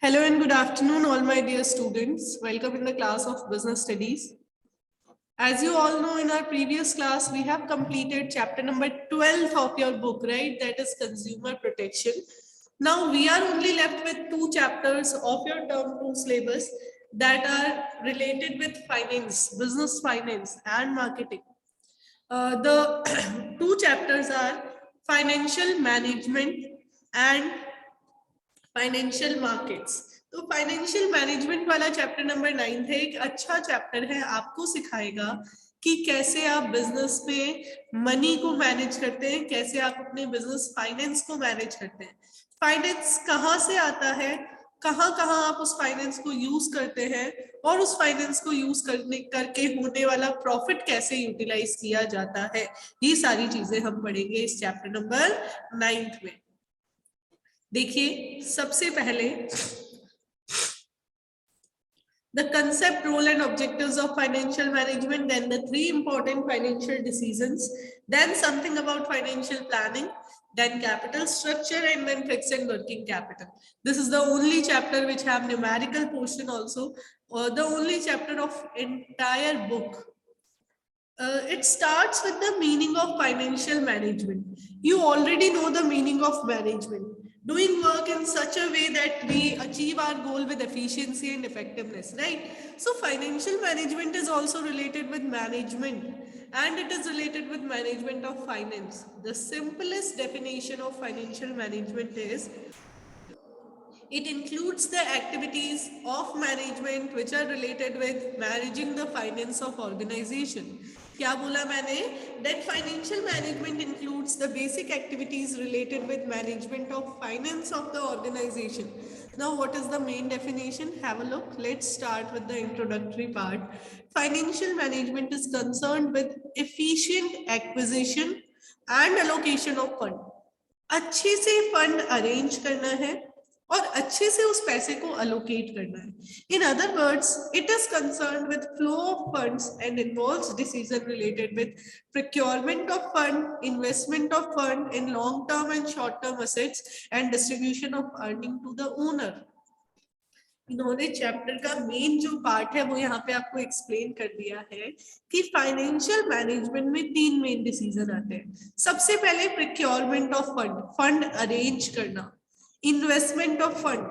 Hello and good afternoon, all my dear students. Welcome in the class of Business Studies. As you all know, in our previous class, we have completed chapter number 12 of your book, right? That is Consumer Protection. Now, we are only left with two chapters of your term 2 syllabus that are related with finance, business finance and marketing. The two chapters are financial management and financial markets. तो financial management वाला chapter number 9 है, एक अच्छा chapter है, आपको सिखाएगा कि कैसे आप बिजनेस में मनी को मैनेज करते हैं, कैसे आप अपने बिजनेस फाइनेंस को मैनेज करते हैं, फाइनेंस कहाँ से आता है, कहाँ कहाँ आप उस फाइनेंस को यूज करते हैं और उस फाइनेंस को यूज करके होने वाला प्रॉफिट कैसे यूटिलाइज किया जाता है। ये सारी चीजें हम पढ़ेंगे इस चैप्टर नंबर 9 में। देखिए, सबसे पहले the concept, role and objectives of financial management, then the three important financial decisions, then something about financial planning, then capital structure, and then fixed and working capital. This is the only chapter which have numerical portion also, or the only chapter of entire book. It starts with the meaning of financial management. You already know the meaning of management. Doing work in such a way that we achieve our goal with efficiency and effectiveness, right? So financial management is also related with management, and it is related with management of finance. The simplest definition of financial management is it includes the activities of management which are related with managing the finance of organization. क्या बोला मैंने? That financial management includes the basic activities related with management of finance of the organization. Now, what is the main definition? Have a look. Let's start with the introductory part. Financial management is concerned with efficient acquisition and allocation of fund. अच्छे से fund arrange करना है और अच्छे से उस पैसे को अलोकेट करना है। In other words, it is concern with flow of funds and involves decision related with procurement of fund, investment of fund in long term and short term assets and distribution of earning to the owner. इन्होंने chapter का main जो part है वो यहाँ पे आपको explain कर दिया है कि फाइनेंशियल मैनेजमेंट में तीन मेन डिसीजन आते हैं। सबसे पहले procurement of fund, fund arrange करना, इन्वेस्टमेंट ऑफ फंड,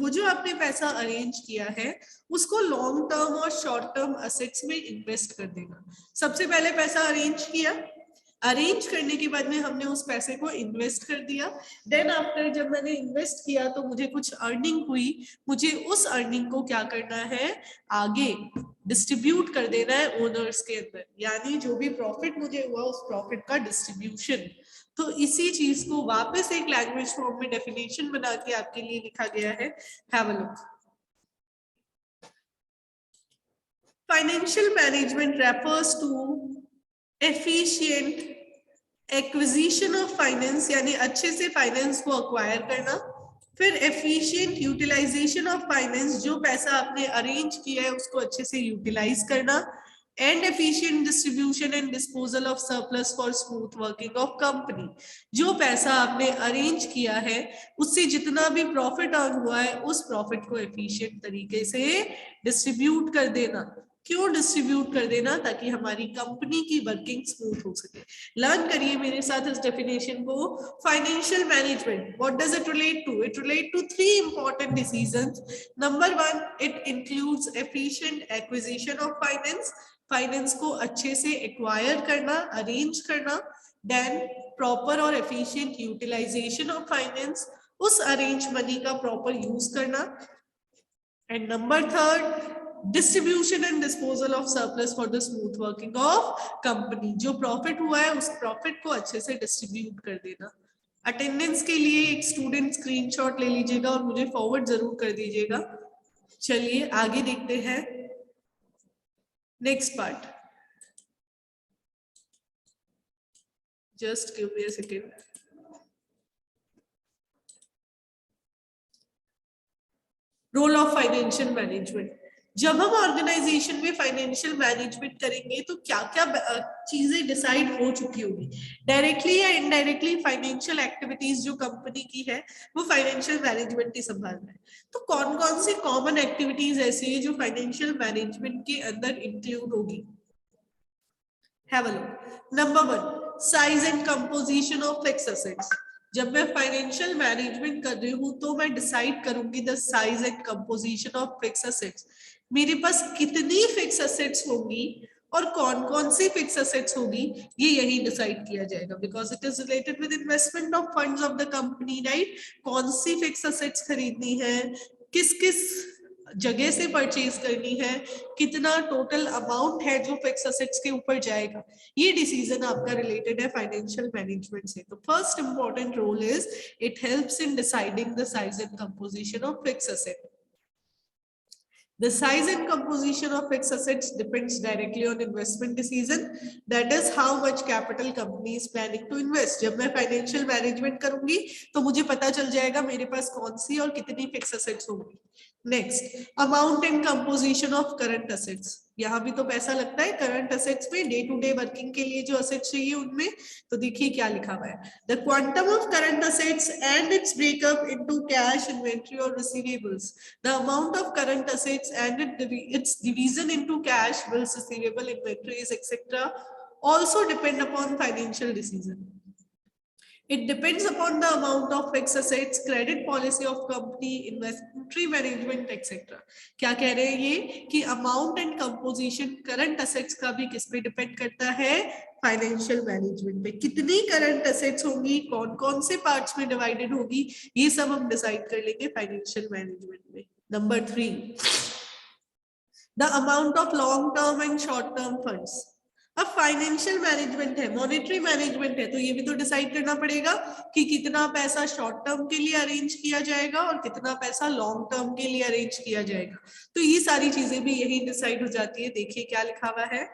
वो जो आपने पैसा अरेंज किया है उसको लॉन्ग टर्म और शॉर्ट टर्म असेट्स में इन्वेस्ट कर देना। सबसे पहले पैसा अरेंज किया, अरेंज करने के बाद में हमने उस पैसे को इन्वेस्ट कर दिया। देन आफ्टर जब मैंने इन्वेस्ट किया तो मुझे कुछ अर्निंग हुई, मुझे उस अर्निंग को क्या करना है, आगे डिस्ट्रीब्यूट कर देना है ओनर्स के अंदर, यानी जो भी प्रॉफिट मुझे हुआ उस प्रॉफिट का डिस्ट्रीब्यूशन। तो इसी चीज को वापस एक लैंग्वेज फॉर्म में डेफिनेशन बना के आपके लिए लिखा गया है। Have a look. Financial management refers to efficient acquisition of finance, यानी अच्छे से फाइनेंस को अक्वायर करना, फिर एफिशिएंट यूटिलाइजेशन ऑफ फाइनेंस, जो पैसा आपने अरेंज किया है उसको अच्छे से यूटिलाइज करना, and efficient distribution and disposal of surplus for smooth working of company, जो पैसा आपने अरेंज किया है उससे जितना भी प्रॉफिट अर्न हुआ है उस प्रॉफिट को एफिशिएंट तरीके से डिस्ट्रीब्यूट कर देना। क्यों डिस्ट्रीब्यूट कर देना? ताकि हमारी कंपनी की वर्किंग स्मूथ हो सके। लर्न करिए मेरे साथ इस डेफिनेशन को। Financial management, what does it relate to? It relate to three important decisions. Number 1, it includes efficient acquisition of finance, finance को अच्छे से एक्वायर करना, अरेंज करना, देन प्रॉपर और एफिशिएंट यूटिलाइजेशन ऑफ फाइनेंस, उस अरेंज मनी का proper use करना, and number 3, distribution and disposal of surplus for the smooth working of company, जो प्रॉफिट हुआ है उस प्रॉफिट को अच्छे से डिस्ट्रीब्यूट कर देना। अटेंडेंस के लिए एक स्टूडेंट स्क्रीनशॉट ले लीजिएगा और मुझे फॉरवर्ड जरूर कर दीजिएगा। चलिए आगे देखते हैं next part. Just give me a second. Role of financial management. जब हम ऑर्गेनाइजेशन में फाइनेंशियल मैनेजमेंट करेंगे तो क्या क्या चीजें डिसाइड हो चुकी होगी, डायरेक्टली या इनडायरेक्टली फाइनेंशियल एक्टिविटीज जो कंपनी की है वो फाइनेंशियल मैनेजमेंट ही संभाल रहा है। तो कौन कौन सी कॉमन एक्टिविटीज ऐसी है जो फाइनेंशियल मैनेजमेंट के अंदर इंक्लूड होगी? Have a look. Number 1, size and composition of fixed assets. जब मैं फाइनेंशियल मैनेजमेंट कर रही हूँ तो मैं डिसाइड करूंगी the size and composition of fix assets. मेरे पास कितनी फिक्स असेट्स होंगी और कौन कौन सी फिक्स असेट्स होगी, ये यही डिसाइड किया जाएगा, because it is related with investment of funds of the company, right. कौन सी फिक्स असेट्स खरीदनी है, किस किस जगह से परचेज करनी है, कितना टोटल अमाउंट है जो फिक्स असेट्स के ऊपर जाएगा, ये डिसीजन आपका रिलेटेड है फाइनेंशियल मैनेजमेंट से। तो first important role is it helps in deciding the size and composition of fix asset. The size and composition of fixed assets depends directly on investment decision. That is how much capital company is planning to invest. जब मैं financial management करूंगी तो मुझे पता चल जाएगा मेरे पास कौन सी और कितनी फिक्स असेट्स होंगी। Next, amount and composition of current assets. यहाँ भी तो पैसा लगता है करंट असेट्स में, डे टू डे वर्किंग के लिए जो असेट्स चाहिए उनमें। तो देखिए क्या लिखा हुआ है, the quantum of current assets and its breakup into cash, inventory और receivables. The amount of current assets and its division into cash, bills, receivable, inventories, etc. also depend upon financial decision. It depends upon the amount of fixed assets, credit policy of company, inventory management, etc. क्या कह रहे हैं ये कि amount and composition current assets का भी किस पे डिपेंड करता है? फाइनेंशियल मैनेजमेंट पे। कितनी करंट असेट्स होंगी, कौन कौन से पार्ट्स में डिवाइडेड होगी, ये सब हम डिसाइड कर लेंगे फाइनेंशियल मैनेजमेंट में। Number 3, the amount of long term and short term funds. अब फाइनेंशियल मैनेजमेंट है, मॉनेटरी मैनेजमेंट है, तो ये भी तो डिसाइड करना पड़ेगा कि कितना पैसा शॉर्ट टर्म के लिए अरेंज किया जाएगा और कितना पैसा लॉन्ग टर्म के लिए अरेंज किया जाएगा। तो ये सारी चीजें भी यही डिसाइड हो जाती है। देखिए क्या लिखा हुआ है,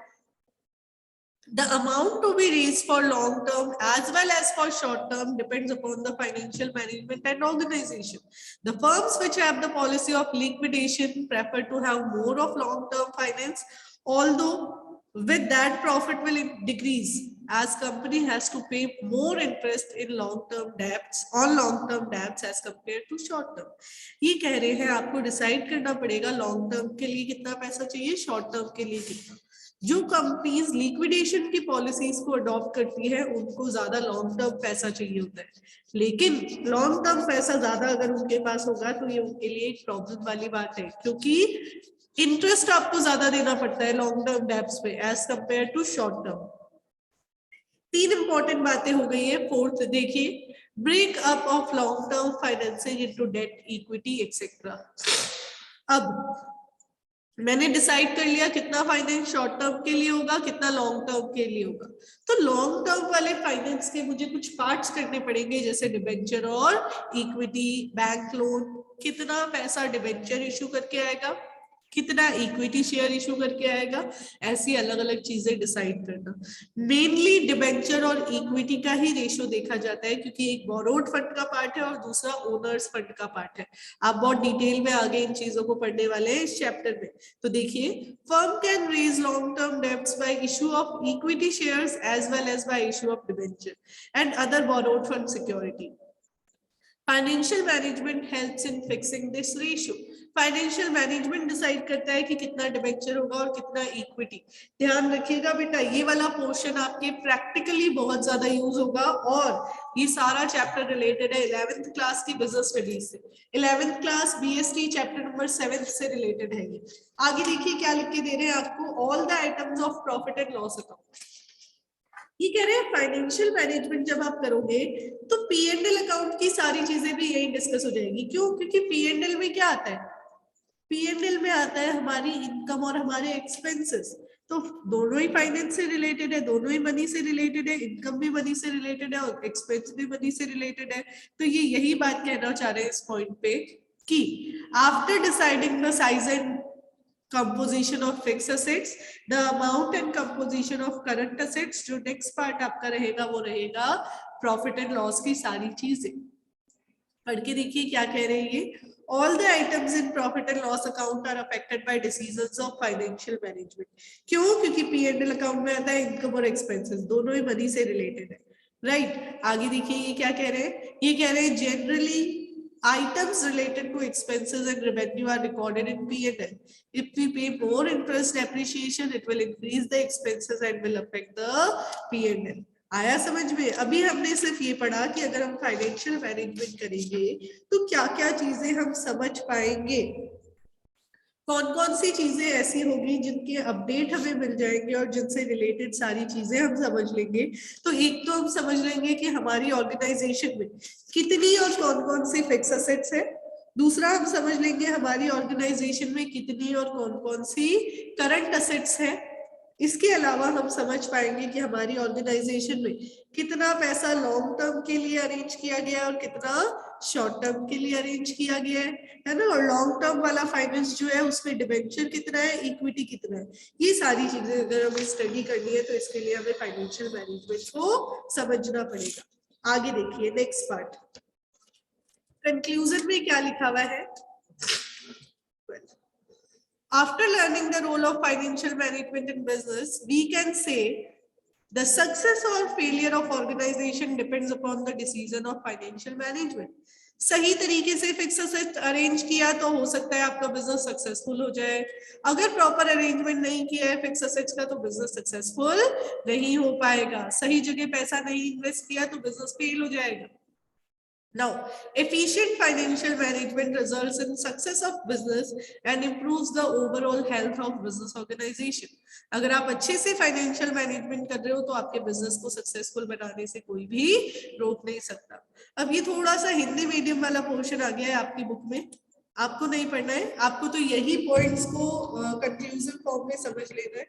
the amount to be raised for long term as well as for short term depends upon the financial management and organization. The firms which have the policy of liquidation prefer to have more of long term finance, although with that profit will decrease as company has to pay more interest in long term debts as compared to short term. ये कह रहे हैं आपको decide करना पड़ेगा long term के लिए कितना पैसा चाहिए, शॉर्ट टर्म के लिए कितना। जो कंपनीज लिक्विडेशन की पॉलिसीज को अडॉप्ट करती है उनको ज्यादा लॉन्ग टर्म पैसा चाहिए होता है, लेकिन लॉन्ग टर्म पैसा ज्यादा अगर उनके पास होगा तो ये उनके लिए एक प्रॉब्लम वाली बात है, क्योंकि इंटरेस्ट आपको ज्यादा देना पड़ता है लॉन्ग टर्म डेब्ट्स पे as compare to short term. 3 important बातें हो गई है। फोर्थ देखिए, break up of long term financing into debt, equity etcetera. अब मैंने डिसाइड कर लिया कितना फाइनेंस शॉर्ट टर्म के लिए होगा, कितना लॉन्ग टर्म के लिए होगा। तो लॉन्ग टर्म वाले फाइनेंस के मुझे कुछ पार्ट्स करने पड़ेंगे, जैसे डिबेंचर और इक्विटी, बैंक लोन। कितना पैसा डिबेंचर इशू करके आएगा, कितना इक्विटी शेयर इशू करके आएगा, ऐसी अलग अलग चीजें डिसाइड करना। मेनली डिबेंचर और इक्विटी का ही रेशियो देखा जाता है, क्योंकि एक बोरोड फंड का पार्ट है और दूसरा ओनर्स फंड का पार्ट है। आप बहुत डिटेल में आगे इन चीजों को पढ़ने वाले हैं इस चैप्टर में। तो देखिए, firm can raise long term debts by issue of equity shares as well as by issue of debenture and other borrowed fund security. Financial management helps in fixing this ratio. Financial management decide करता है कि कितना debenture होगा और कितना equity. ध्यान रखिएगा बेटा, ये वाला पोर्शन आपके प्रैक्टिकली बहुत ज्यादा यूज होगा, और ये सारा चैप्टर रिलेटेड है 11th क्लास की बिजनेस स्टडीज से। 11th class BST chapter number 7 से रिलेटेड है ये। आगे देखिए क्या लिख के दे रहे हैं आपको, all the items of profit and loss account. ये कह रहे हैं फाइनेंशियल मैनेजमेंट जब आप करोगे तो P&L अकाउंट की सारी चीजें भी यही डिस्कस हो जाएगी। क्यों? क्योंकि P&L में क्या आता है, P&L में आता है हमारी इनकम और हमारे एक्सपेंसेस। तो दोनों ही फाइनेंस से रिलेटेड है, दोनों ही मनी से रिलेटेड है, इनकम भी मनी से रिलेटेड है और एक्सपेंस भी मनी से रिलेटेड है। तो ये यही बात कहना चाह रहे हैं इस पॉइंट पे कि after deciding the size and composition of fixed assets, the amount and composition of current assets, जो next part आपका रहेगा वो रहेगा प्रॉफिट एंड लॉस की सारी चीजें। पढ़ के देखिए क्या कह रहे हैं ये। All the items in profit and loss account are affected by decisions of financial management. क्यों? क्योंकि P&L अकाउंट में आता है इनकम और एक्सपेंसेस, दोनों ही मनी से रिलेटेड है, राइट। आगे देखिए ये क्या कह रहे हैं, ये कह रहे हैं generally items related to expenses and revenue are recorded in P&L. If we pay more interest depreciation, it will increase the expenses and will affect the P&L. आया समझ में? अभी हमने सिर्फ ये पढ़ा कि अगर हम फाइनेंशियल मैनेजमेंट करेंगे तो क्या क्या चीजें हम समझ पाएंगे, कौन कौन सी चीजें ऐसी होगी जिनके अपडेट हमें मिल जाएंगे और जिनसे रिलेटेड सारी चीजें हम समझ लेंगे। तो एक तो हम समझ लेंगे कि हमारी ऑर्गेनाइजेशन में कितनी और कौन कौन सी फिक्स एसेट्स है। दूसरा हम समझ लेंगे हमारी ऑर्गेनाइजेशन में कितनी और कौन कौन सी करंट एसेट्स है। इसके अलावा हम समझ पाएंगे कि हमारी ऑर्गेनाइजेशन में कितना पैसा लॉन्ग टर्म के लिए अरेंज किया गया है और कितना शॉर्ट टर्म के लिए अरेंज किया गया है ना। और लॉन्ग टर्म वाला फाइनेंस जो है उसमें डिबेंचर कितना है, इक्विटी कितना है, ये सारी चीजें अगर हमें स्टडी करनी है तो इसके लिए हमें फाइनेंशियल मैनेजमेंट को समझना पड़ेगा। आगे देखिए नेक्स्ट पार्ट, कंक्लूजन में क्या लिखा हुआ है। After learning the role of financial management in business, we can say the success or failure of organization depends upon the decision of financial management. सही तरीके से फिक्स एसेट अरेंज किया तो हो सकता है आपका बिजनेस सक्सेसफुल हो जाए, अगर प्रॉपर अरेंजमेंट नहीं किया है फिक्स एसेट्स का तो बिजनेस सक्सेसफुल नहीं हो पाएगा, सही जगह पैसा नहीं इन्वेस्ट किया तो बिजनेस फेल हो जाएगा। Now, efficient financial management results in success of business and improves the overall health of business organization. अगर आप अच्छे से फाइनेंशियल मैनेजमेंट कर रहे हो तो आपके बिजनेस को सक्सेसफुल बनाने से कोई भी रोक नहीं सकता। अब ये थोड़ा सा हिंदी मीडियम वाला पोर्शन आ गया है आपकी बुक में, आपको नहीं पढ़ना है, आपको तो यही पॉइंट्स को कंक्लूजन फॉर्म में समझ लेना है।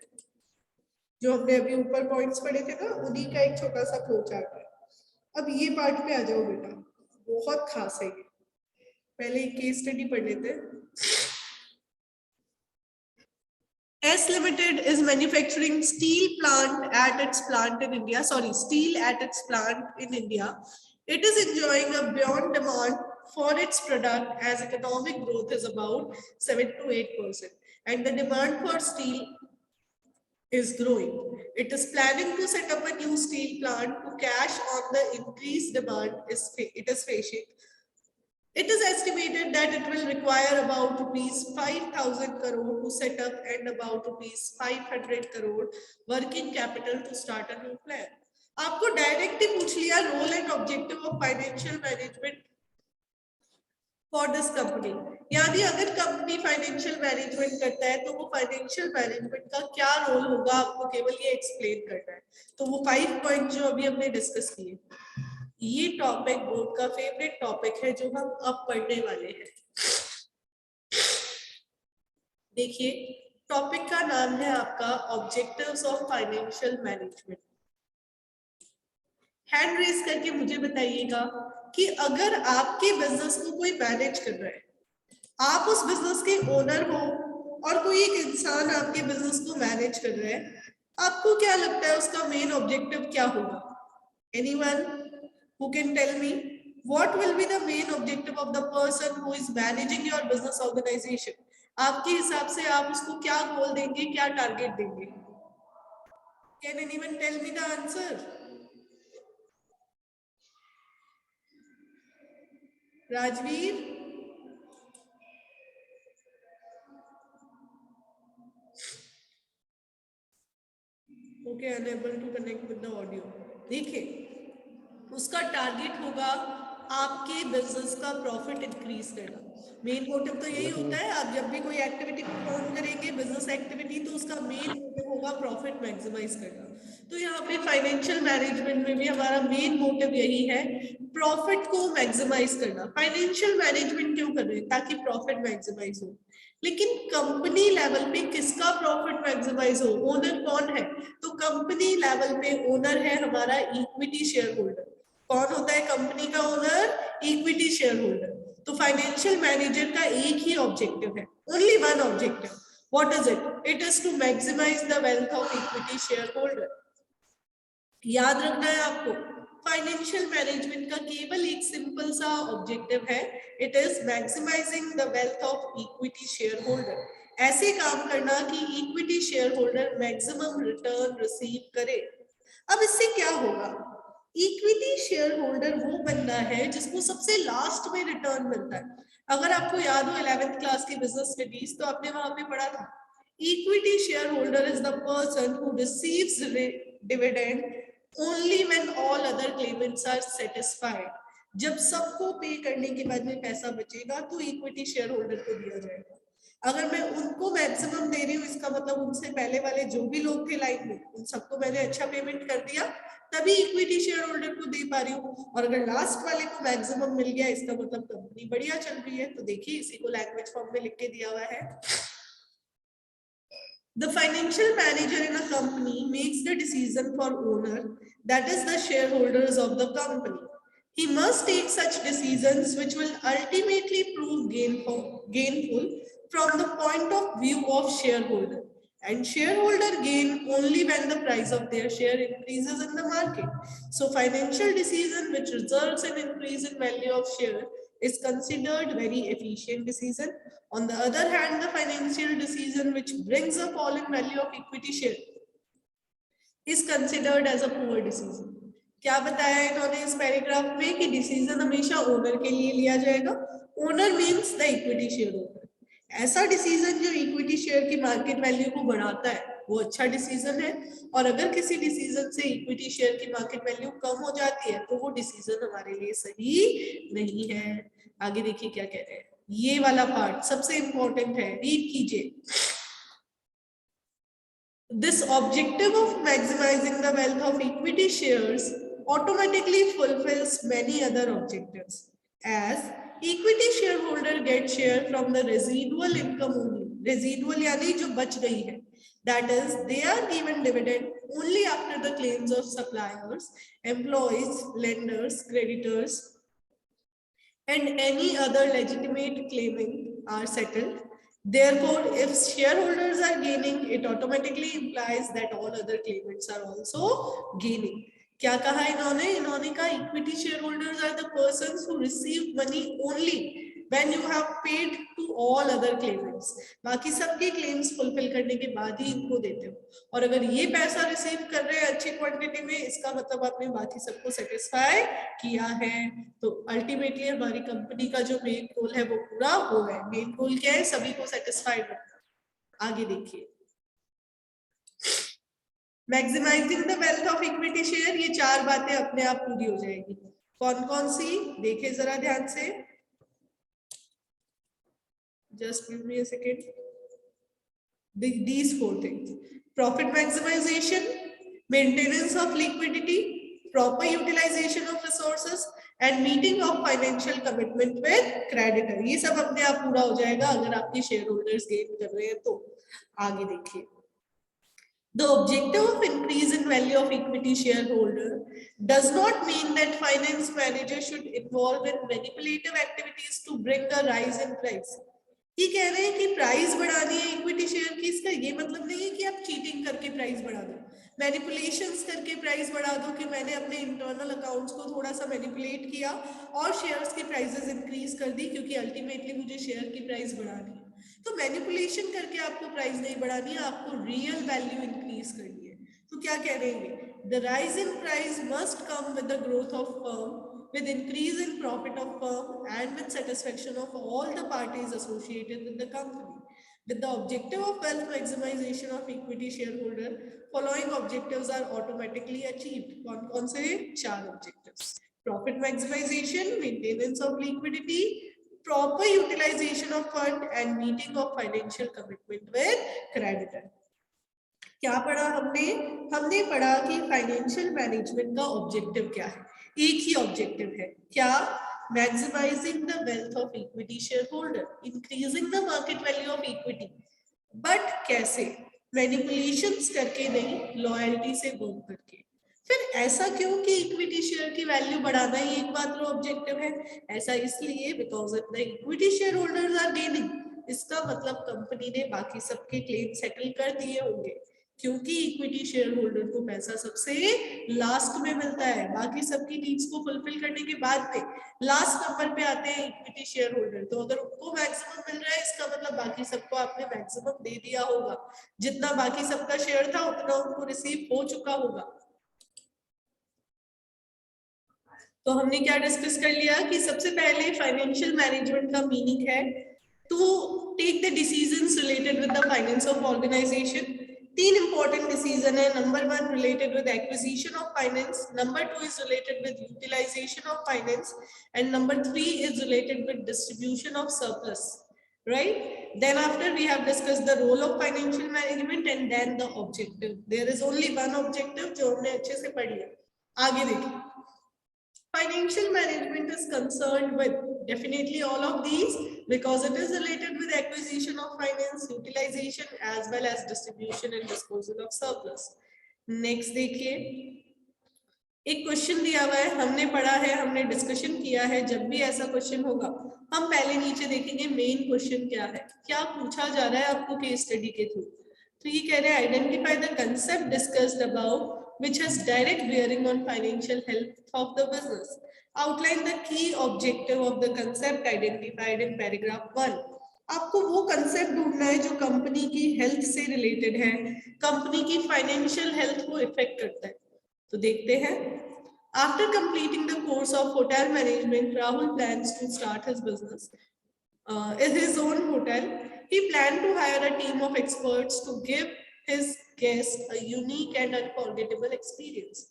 जो हमने अभी ऊपर पॉइंट्स पढ़े थे ना उन्हीं का एक छोटा सा फ्लो चार्ट है। अब ये पार्ट पे आ जाओ बेटा, बहुत खास है ये, पहले केस स्टडी पढ़ लेते हैं। S Limited is manufacturing steel plant at its plant in India. Sorry, steel at its plant in India. It is enjoying a beyond demand for its product as economic growth is about 7 to 8%, and the demand for steel is growing. It is planning to set up a new steel plant to cash on the increased demand it is facing. It is estimated that it will require about rupees 5,000 crore to set up and about rupees 500 crore working capital to start a new plan. आपको direct ही पूछ लिया role and objective of financial management for this company, यानी अगर company financial management करता है तो वो फाइनेंशियल मैनेजमेंट का क्या रोल होगा आपको केवल ये एक्सप्लेन करना है। तो वो 5 पॉइंट जो अभी हमने डिस्कस किए, ये टॉपिक बोर्ड का फेवरेट टॉपिक है जो हम अब पढ़ने वाले हैं। देखिए टॉपिक का नाम है आपका objectives of financial management. Hand raise करके मुझे बताइएगा कि अगर आपके बिजनेस को कोई मैनेज कर रहा है, आप उस बिजनेस के ओनर हो और कोई एक इंसान आपके बिजनेस को मैनेज कर रहा है, आपको क्या लगता है उसका मेन ऑब्जेक्टिव क्या होगा? Anyone who can tell me what will be the main objective of the person who is managing your business organization? आपके हिसाब से आप उसको क्या गोल देंगे, क्या टारगेट देंगे? Can anyone tell me the answer? Rajveer, okay, unable to connect with the audio. देखिए उसका टारगेट होगा आपके बिजनेस का प्रॉफिट इंक्रीज करना। मेन मोटिव तो यही होता है, आप जब भी कोई एक्टिविटी परफॉर्म करेंगे बिजनेस एक्टिविटी तो उसका मेन मोटिव होगा प्रॉफिट मैक्सिमाइज करना। तो यहाँ पे फाइनेंशियल मैनेजमेंट में भी हमारा मेन मोटिव यही है, प्रॉफिट को मैक्सिमाइज करना। फाइनेंशियल मैनेजमेंट क्यों कर रहे हैं? ताकि प्रॉफिट मैक्सिमाइज हो। लेकिन कंपनी लेवल पे किसका प्रॉफिट मैक्सिमाइज हो? ओनर कौन है? तो कंपनी लेवल पे ओनर है हमारा इक्विटी शेयर होल्डर। कौन होता है कंपनी का ओनर? Equity share holder. तो फाइनेंशियल मैनेजर का एक ही ऑब्जेक्टिव है, only one objective. What is it? It is to maximise the wealth of equity share holder. याद रखना है आपको, फाइनेंशियल मैनेजमेंट का केवल एक सिंपल सा ऑब्जेक्टिव है, it is maximising the wealth of equity share holder. ऐसे काम करना कि equity share holder maximum return receive करे। अब इससे क्या होगा, इक्विटी शेयर होल्डर वो बंदा है जिसको सबसे लास्ट में रिटर्न मिलता है। अगर आपको याद हो 11th क्लास की बिजनेस स्टडीज, तो आपने वहां पे पढ़ा था, equity share holder is the person who receives dividend only when all other claimants are satisfied. जब सबको पे करने के बाद में पैसा बचेगा तो इक्विटी शेयर होल्डर को दिया जाएगा। अगर मैं उनको मैक्सिमम दे रही हूँ, इसका मतलब उनसे पहले वाले जो भी लोग थे लाइन में, उन सबको मैंने अच्छा पेमेंट कर दिया, तभी इक्विटी शेयर होल्डर को दे पा रही हूँ। और अगर लास्ट वाले को मैक्सिमम मिल गया, इसका मतलब कंपनी बढ़िया चल रही है। तो देखिए इसी को लैंग्वेज फॉर्म में लिख के दिया हुआ है। The financial manager in a company makes the decision for owner, that is the shareholders of the company. He must take such decisions which will ultimately prove gainful from the point of view of shareholder. And shareholder gain only when the price of their share increases in the market. So financial decision which results in increase in value of share is considered very efficient decision. On the other hand, the financial decision which brings a fall in value of equity share is considered as a poor decision. क्या बताया इन्होंने इस paragraph में कि decision हमेशा owner के लिए लिया जाएगा। Owner means the equity share holder. ऐसा डिसीजन जो इक्विटी शेयर की मार्केट वैल्यू को बढ़ाता है वो अच्छा डिसीजन है, और अगर किसी डिसीजन से इक्विटी शेयर की मार्केट वैल्यू कम हो जाती है तो वो डिसीजन हमारे लिए सही नहीं है। आगे देखिए क्या कह रहे हैं, ये वाला पार्ट सबसे इंपॉर्टेंट है, रीड कीजिए। This objective of maximizing the wealth of equity shares automatically fulfills many other objectives, as equity shareholder get share from the residual income only. Residual यानी जो बच गई है, that is they are given dividend only after the claims of suppliers, employees, lenders, creditors and any other legitimate claiming are settled. Therefore, if shareholders are gaining, it automatically implies that all other claimants are also gaining. क्या कहा इन्होंने, इन्होंने कहा equity share holders are the persons who receive money only when you have paid to all other claimants. बाकी सबके claims fulfil करने के बाद ही इनको देते हो, और अगर ये पैसा रिसीव कर रहे हैं अच्छी क्वांटिटी में, इसका मतलब आपने बाकी सबको सेटिस्फाई किया है। तो अल्टीमेटली हमारी कंपनी का जो मेन गोल है वो पूरा हो गया। मेन गोल क्या है, सभी को सेटिस्फाइड रखना। आगे देखिए, maximising the wealth of equity share, ये चार बातें अपने आप पूरी हो जाएगी। कौन कौन सी, देखिए जरा ध्यान से, just give me a second. These four things: profit maximization, maintenance of liquidity, proper utilization of resources and meeting of financial commitment with creditor. ये सब अपने आप पूरा हो जाएगा अगर आपके शेयर होल्डर्स गेन कर रहे हैं तो। आगे देखिए, the objective of increase in value of equity shareholder does not mean that finance manager should involve in manipulative activities to bring a rise in price. ये कह रहे हैं कि प्राइस बढ़ानी है इक्विटी शेयर की, इसका ये मतलब नहीं है कि आप चीटिंग करके प्राइस बढ़ा दो, मैनिपुलेशंस करके प्राइस बढ़ा दो, कि मैंने अपने इंटरनल अकाउंट्स को थोड़ा सा मैनिपुलेट किया और शेयर्स की प्राइसेस इंक्रीज कर दी क्योंकि अल्टीमेटली मुझे शेयर की प्राइस बढ़ानी है। तो मैनिपुलेशन करके आपको प्राइस नहीं बढ़ानी है, आपको रियल वैल्यू इंक्रीज करनी है। तो क्या कह रहे हैं, the rise in price must come with the growth of firm, with increase in profit of firm and with satisfaction of all the parties associated with the company. With the objective of wealth maximization of equity shareholder, following objectives are automatically achieved. कौन से चार objectives? Profit maximization, maintenance of liquidity, proper utilization of fund and meeting of financial commitment with creditor. क्या पढ़ा हमने, हमने पढ़ा कि financial management का ऑब्जेक्टिव क्या है, एक ही ऑब्जेक्टिव है, क्या, maximising the wealth of equity share holder, increasing the market value of equity, but कैसे, मैनिपुलेशंस करके नहीं, लॉयल्टी से घूम करके। फिर ऐसा क्यों कि इक्विटी शेयर की वैल्यू बढ़ाना ही एकमात्र ऑब्जेक्टिव है, ऐसा इसलिए because the equity share holders are gaining, इसका मतलब कंपनी ने बाकी सबके क्लेम सेटल कर दिए होंगे। क्योंकि इक्विटी शेयर होल्डर को पैसा सबसे लास्ट में मिलता है, बाकी सबकी नीड्स को फुलफिल करने के बाद में लास्ट नंबर पे आते हैं इक्विटी शेयर होल्डर। तो अगर उनको मैक्सिमम मिल रहा है इसका मतलब बाकी सबको आपने मैक्सिमम दे दिया होगा, जितना बाकी सबका शेयर था उतना उनको रिसीव हो चुका होगा। तो हमने क्या डिस्कस कर लिया कि सबसे पहले फाइनेंशियल मैनेजमेंट का मीनिंग है to take the decisions related with the finance of organisation. तीन इंपॉर्टेंट डिसीजन है। Number 1 related with acquisition of finance, number 2 is related with utilisation of finance, and number 3 is related with distribution of surplus, right? Then after we have discussed the role of financial management and then the objective. There is only one objective जो हमने अच्छे से पढ़ लिया। आगे देखिए, financial management is concerned with definitely all of these because it is related with acquisition of finance, utilization as well as distribution and disposal of surplus. Next देखिए, एक क्वेश्चन दिया हुआ है, हमने पढ़ा है, हमने डिस्कशन किया है। जब भी ऐसा क्वेश्चन होगा हम पहले नीचे देखेंगे मेन क्वेश्चन क्या है, क्या पूछा जा रहा है आपको केस स्टडी के थ्रू। तो ये कह रहे हैं identify the concept discussed about which has direct bearing on financial health of the business. Outline the key objective of the concept identified in paragraph 1. आपको वो कंसेप्ट ढूंढना है जो कंपनी की हेल्थ से रिलेटेड है, कंपनी की फाइनेंशियल हेल्थ को इफेक्ट करता है। तो देखते हैं। After completing the course of hotel management, Rahul plans to start his business in his own hotel. He planned to hire a team of experts to give his guests a unique and unforgettable experience.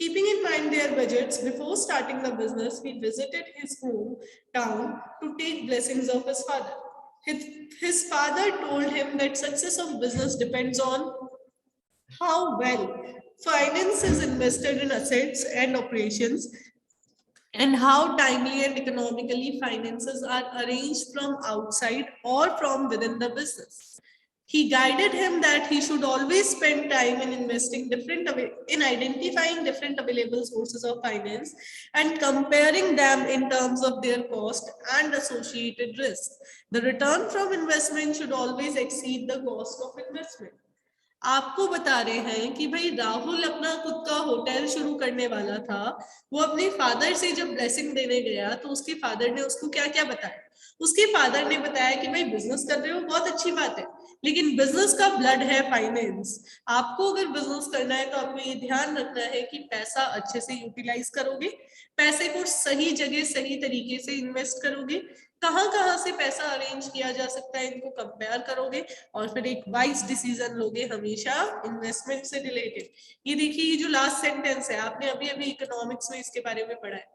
Keeping in mind their budgets, before starting the business, he visited his hometown to take blessings of his father. His father told him that success of business depends on how well finance is invested in assets and operations, and how timely and economically finances are arranged from outside or from within the business. He guided him that he should always spend time in identifying different available sources of finance and comparing them in terms of their cost and associated risk. The return from investment should always exceed the cost of investment. आपको बता रहे हैं कि भाई राहुल अपना खुद का hotel शुरू करने वाला था, वो अपने फादर से जब ब्लेसिंग देने गया तो उसके फादर ने उसको क्या क्या बताया। उसके फादर ने बताया कि भाई बिजनेस कर रहे हो बहुत अच्छी बात है, लेकिन बिजनेस का ब्लड है फाइनेंस। आपको अगर बिजनेस करना है तो आपको ये ध्यान रखना है कि पैसा अच्छे से यूटिलाइज करोगे, पैसे को सही जगह सही तरीके से इन्वेस्ट करोगे, कहाँ से पैसा अरेंज किया जा सकता है इनको कंपेयर करोगे और फिर एक वाइज डिसीजन लोगे हमेशा इन्वेस्टमेंट से रिलेटेड। ये देखिए, ये जो लास्ट सेंटेंस है आपने अभी अभी इकोनॉमिक्स में इसके बारे में पढ़ा है।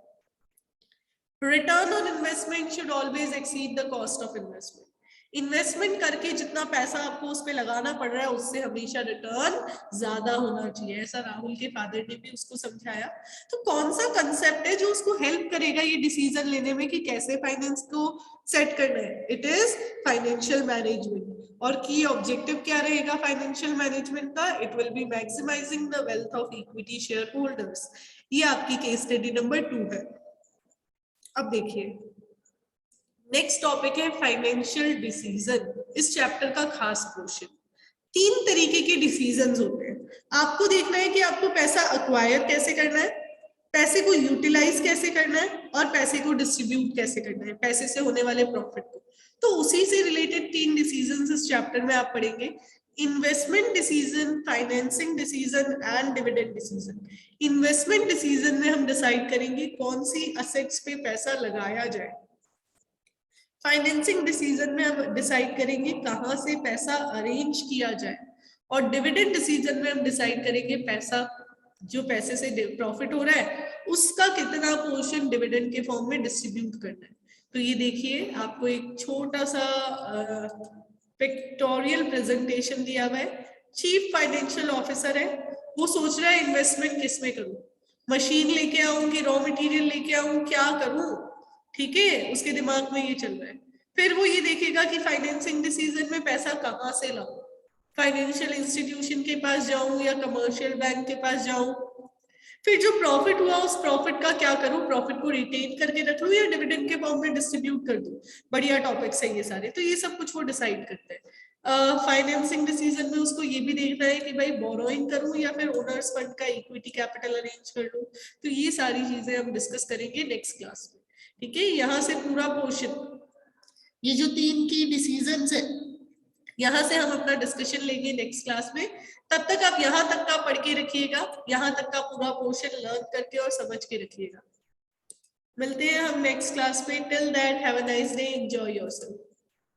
Return on investment should always exceed the cost of investment. Investment करके जितना पैसा आपको उस पे लगाना पड़ रहा है उससे हमेशा रिटर्न ज्यादा होना चाहिए, ऐसा राहुल के फादर ने भी उसको समझाया। तो कौन सा कंसेप्ट है जो उसको हेल्प करेगा ये डिसीजन लेने में कि कैसे फाइनेंस को सेट करना है? It is financial management. और की ऑब्जेक्टिव क्या रहेगा फाइनेंशियल मैनेजमेंट का? It will be maximising the wealth of equity share holders. ये आपकी केस स्टडी नंबर 2 है। अब देखिए, नेक्स्ट टॉपिक है फाइनेंशियल डिसीजन, इस चैप्टर का खास पोर्शन। 3 तरीके के डिसीजंस होते हैं। आपको देखना है कि आपको पैसा अक्वायर कैसे करना है, पैसे को यूटिलाइज कैसे करना है और पैसे को डिस्ट्रीब्यूट कैसे करना है, पैसे से होने वाले प्रॉफिट को। तो उसी से रिलेटेड 3 डिसीजंस इस चैप्टर में आप पढ़ेंगे। Investment decision, financing decision and dividend decision. Investment decision में हम डिसाइड करेंगे कौन सी असेट्स पे पैसा लगाया जाए। फाइनेंसिंग डिसीजन में हम डिसाइड करेंगे कहां से पैसा अरेंज किया जाए, और डिविडेंड डिसीजन में हम डिसाइड करेंगे पैसा जो पैसे से प्रॉफिट हो रहा है उसका कितना पोर्शन डिविडेंड के फॉर्म में डिस्ट्रीब्यूट करना है। तो ये देखिए, आपको एक छोटा सा पिक्टोरियल प्रेजेंटेशन दिया हुआ है। चीफ फाइनेंशियल ऑफिसर है, वो सोच रहा है इन्वेस्टमेंट किस में करूं, मशीन लेके आऊं कि रॉ मटेरियल लेके आऊं, क्या करूं, ठीक है, उसके दिमाग में ये चल रहा है। फिर वो ये देखेगा कि फाइनेंसिंग डिसीजन में पैसा कहाँ से लाऊं, फाइनेंशियल इंस्टीट्यूशन के पास जाऊं या कमर्शियल बैंक के पास जाऊं। फिर जो प्रॉफिट हुआ उस प्रॉफिट का क्या करूं, प्रॉफिट को रिटेन करके रख लूं या डिविडेंड के फॉर्म में डिस्ट्रीब्यूट कर दूं। बढ़िया टॉपिक्स है ये सारे, तो ये सब कुछ वो डिसाइड करते हैं। फाइनेंसिंग डिसीजन में उसको ये भी देखना है कि भाई बोरोइंग करूं या फिर ओनर्स फंड का इक्विटी कैपिटल अरेंज कर लूं। तो ये सारी चीजें हम डिस्कस करेंगे नेक्स्ट क्लास में। ठीक है, यहाँ से पूरा पोर्शन, ये जो 3 की डिसीजंस है, यहाँ से हम अपना डिस्कशन लेंगे नेक्स्ट क्लास में। तब तक आप यहाँ तक का पढ़ के रखिएगा, यहाँ तक का पूरा पोर्शन लर्न करके और समझ के रखिएगा। मिलते हैं हम नेक्स्ट क्लास में। Till that have a nice day, enjoy yourself.